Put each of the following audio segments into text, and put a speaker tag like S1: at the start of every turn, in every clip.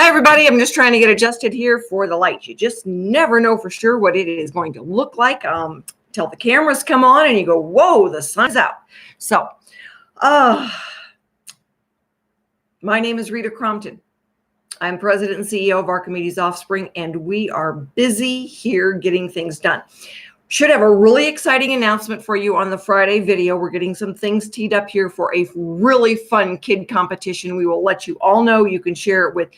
S1: everybody. I'm just trying to get adjusted here for the light. You just never know for sure what it is going to look like till the cameras come on and you go, whoa, the sun's out. So, my name is Rita Crompton. I'm president and CEO of Archimedes Offspring, and we are busy here getting things done. Should have a really exciting announcement for you on the Friday video. We're getting some things teed up here for a really fun kid competition. We will let you all know. You can share it with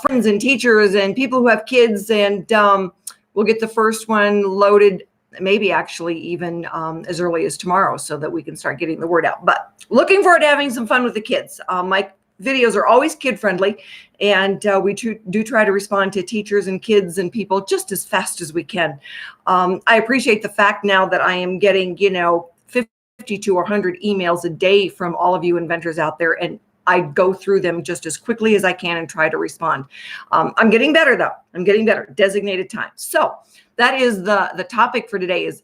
S1: friends and teachers and people who have kids, and we'll get the first one loaded, maybe actually even as early as tomorrow, so that we can start getting the word out. But looking forward to having some fun with the kids. My videos are always kid-friendly, and we do try to respond to teachers and kids and people just as fast as we can. I appreciate the fact now that I am getting, 50 to 100 emails a day from all of you inventors out there, and I go through them just as quickly as I can and try to respond. I'm getting better, though. I'm getting better. Designated time. So that is the topic for today is,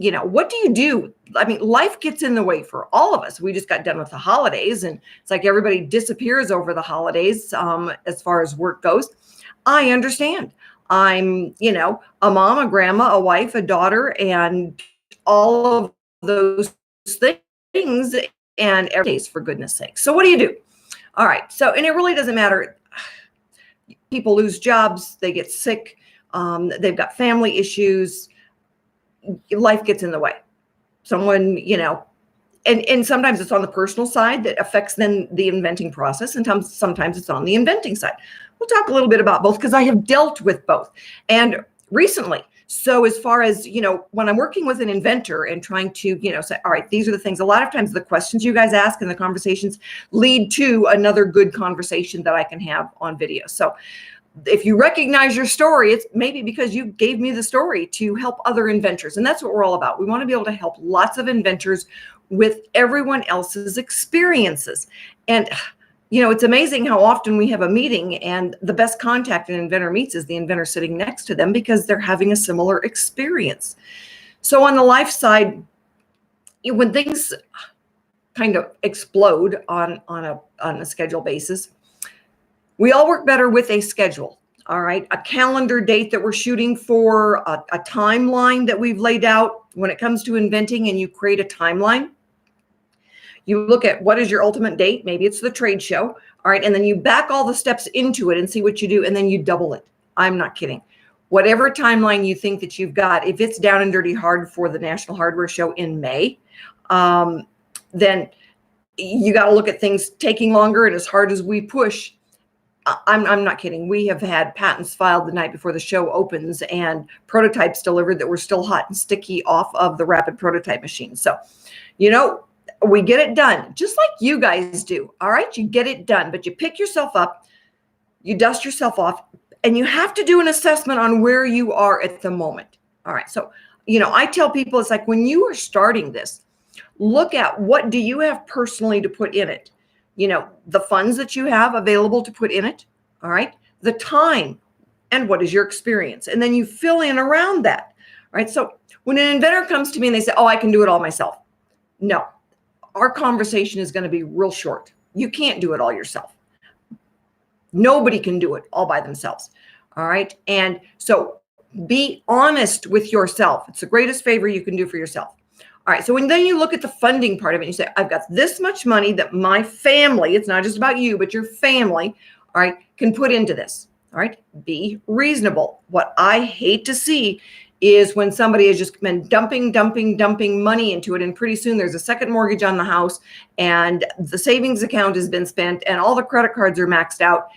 S1: what do you do? I mean, life gets in the way for all of us. We just got done with the holidays, and it's like everybody disappears over the holidays as far as work goes. I understand. I'm, a mom, a grandma, a wife, a daughter, and all of those things, and every day's for goodness sake. So what do you do? All right. So, and it really doesn't matter. People lose jobs. They get sick. They've got family issues. Life gets in the way. Someone, and sometimes it's on the personal side that affects then the inventing process, and sometimes it's on the inventing side. We'll talk a little bit about both because I have dealt with both and recently. So as far as, when I'm working with an inventor and trying to, say, all right, these are the things, a lot of times the questions you guys ask and the conversations lead to another good conversation that I can have on video. So if you recognize your story, it's maybe because you gave me the story to help other inventors. And that's what we're all about. We want to be able to help lots of inventors with everyone else's experiences. And, it's amazing how often we have a meeting and the best contact an inventor meets is the inventor sitting next to them because they're having a similar experience. So on the life side, when things kind of explode on a schedule basis, we all work better with a schedule, all right? A calendar date that we're shooting for, a timeline that we've laid out when it comes to inventing, and you create a timeline. You look at what is your ultimate date. Maybe it's the trade show, all right? And then you back all the steps into it and see what you do, and then you double it. I'm not kidding. Whatever timeline you think that you've got, if it's down and dirty hard for the National Hardware Show in May, then you got to look at things taking longer, and as hard as we push, I'm not kidding. We have had patents filed the night before the show opens and prototypes delivered that were still hot and sticky off of the rapid prototype machine. So, we get it done just like you guys do. All right. You get it done, but you pick yourself up, you dust yourself off, and you have to do an assessment on where you are at the moment. All right. So, I tell people it's like when you are starting this, look at what do you have personally to put in it. The funds that you have available to put in it, all right, the time, and what is your experience? And then you fill in around that, right? So when an inventor comes to me and they say, oh, I can do it all myself. No, our conversation is going to be real short. You can't do it all yourself. Nobody can do it all by themselves, all right? And so be honest with yourself. It's the greatest favor you can do for yourself. All right, so then you look at the funding part of it, and you say, I've got this much money that my family, it's not just about you, but your family, all right, can put into this. All right, be reasonable. What I hate to see is when somebody has just been dumping money into it, and pretty soon there's a second mortgage on the house, and the savings account has been spent, and all the credit cards are maxed out,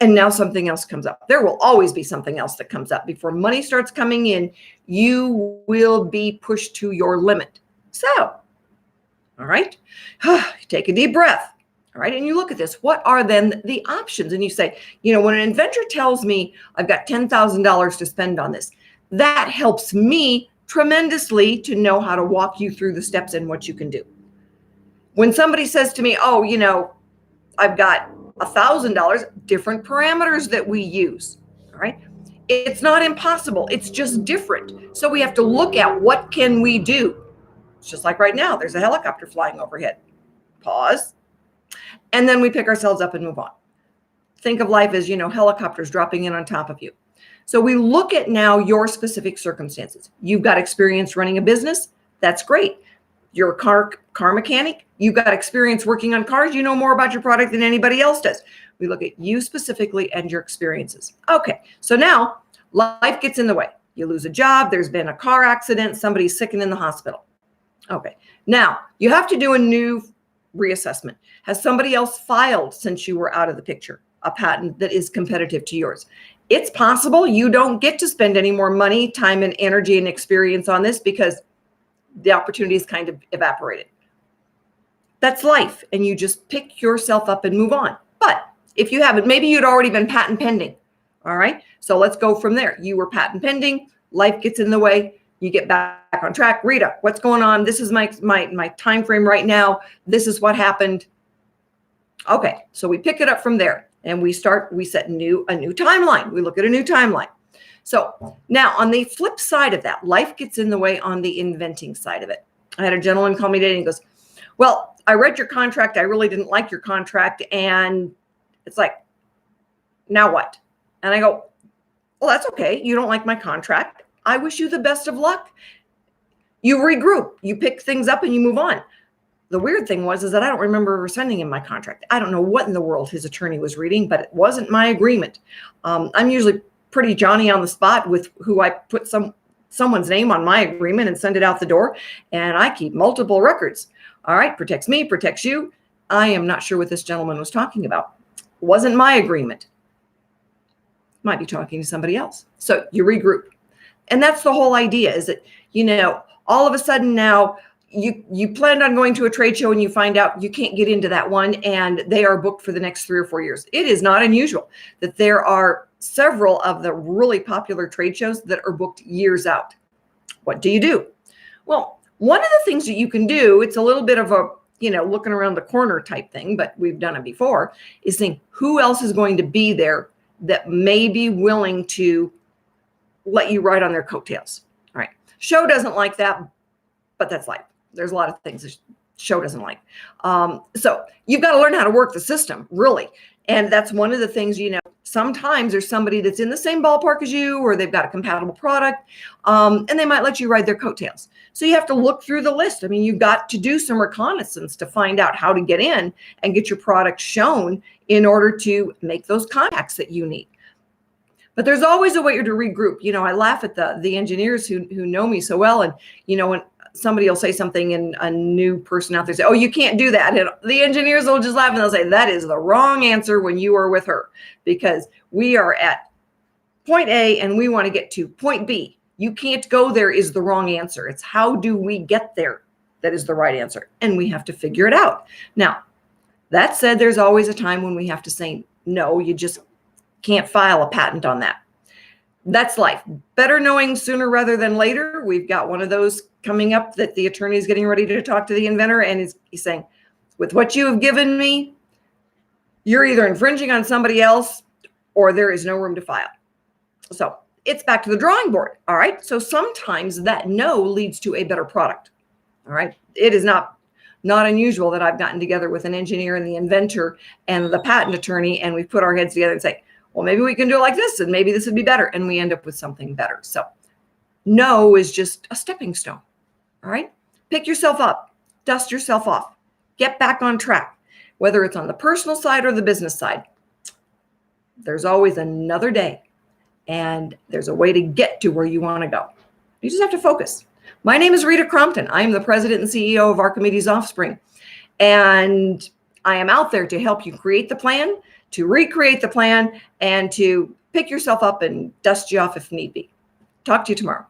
S1: and now something else comes up. There will always be something else that comes up. Before money starts coming in, you will be pushed to your limit. So, all right, take a deep breath. All right, and you look at this. What are then the options? And you say, when an inventor tells me I've got $10,000 to spend on this, that helps me tremendously to know how to walk you through the steps and what you can do. When somebody says to me, oh, I've got $1,000, different parameters that we use, all right? It's not impossible. It's just different. So we have to look at what can we do. It's just like right now, there's a helicopter flying overhead. Pause. And then we pick ourselves up and move on. think of life as, helicopters dropping in on top of you. So we look at now your specific circumstances. You've got experience running a business. That's great. You're a car mechanic. You've got experience working on cars. You know more about your product than anybody else does. We look at you specifically and your experiences. Okay, so now life gets in the way. You lose a job. There's been a car accident. Somebody's sick and in the hospital. Okay, now you have to do a new reassessment. Has somebody else filed since you were out of the picture a patent that is competitive to yours? It's possible you don't get to spend any more money, time, and energy and experience on this because the opportunity is kind of evaporated. That's life, and you just pick yourself up and move on. But if you haven't, maybe you'd already been patent pending. All right, so let's go from there. You were patent pending, life gets in the way, you get back on track. Rita, what's going on? This is my time frame right now. This is what happened. Okay, so we pick it up from there, and we set a new timeline. We look at a new timeline. So now on the flip side of that, life gets in the way on the inventing side of it. I had a gentleman call me today and he goes, well, I read your contract. I really didn't like your contract. And it's like, now what? And I go, well, that's okay. You don't like my contract. I wish you the best of luck. You regroup, you pick things up and you move on. The weird thing is that I don't remember sending him my contract. I don't know what in the world his attorney was reading, but it wasn't my agreement. I'm usually pretty Johnny on the spot with who I put someone's name on my agreement and send it out the door. And I keep multiple records. All right, protects me, protects you. I am not sure what this gentleman was talking about. It wasn't my agreement. Might be talking to somebody else. So you regroup. And that's the whole idea is that, all of a sudden now you planned on going to a trade show and you find out you can't get into that one and they are booked for the next 3 or 4 years. It is not unusual that there are several of the really popular trade shows that are booked years out. What do you do? Well, one of the things that you can do, it's a little bit of a, looking around the corner type thing, but we've done it before, is think who else is going to be there that may be willing to let you ride on their coattails. All right. Show doesn't like that, but that's life. There's a lot of things the show doesn't like. So you've got to learn how to work the system, really. And that's one of the things, sometimes there's somebody that's in the same ballpark as you, or they've got a compatible product, and they might let you ride their coattails. So you have to look through the list. I mean, you've got to do some reconnaissance to find out how to get in and get your product shown in order to make those contacts that you need. But there's always a way to regroup. I laugh at the engineers who know me so well. And, when somebody will say something and a new person out there say, oh, you can't do that. And the engineers will just laugh and they'll say, that is the wrong answer when you are with her, because we are at point A and we want to get to point B. You can't go there is the wrong answer. It's how do we get there that is the right answer. And we have to figure it out. Now, that said, there's always a time when we have to say, no, you just can't file a patent on that. That's life. Better knowing sooner rather than later. We've got one of those coming up that the attorney is getting ready to talk to the inventor, and he's saying, with what you have given me, you're either infringing on somebody else or there is no room to file. So it's back to the drawing board. All right. So sometimes that no leads to a better product. All right. It is not unusual that I've gotten together with an engineer and the inventor and the patent attorney, and we've put our heads together and say, well, maybe we can do it like this, and maybe this would be better. And we end up with something better. So no is just a stepping stone. All right. Pick yourself up, dust yourself off, get back on track, whether it's on the personal side or the business side. There's always another day, and there's a way to get to where you want to go. You just have to focus. My name is Rita Crompton. I am the president and CEO of Archimedes Offspring, and I am out there to help you create the plan, to recreate the plan, and to pick yourself up and dust you off if need be. Talk to you tomorrow.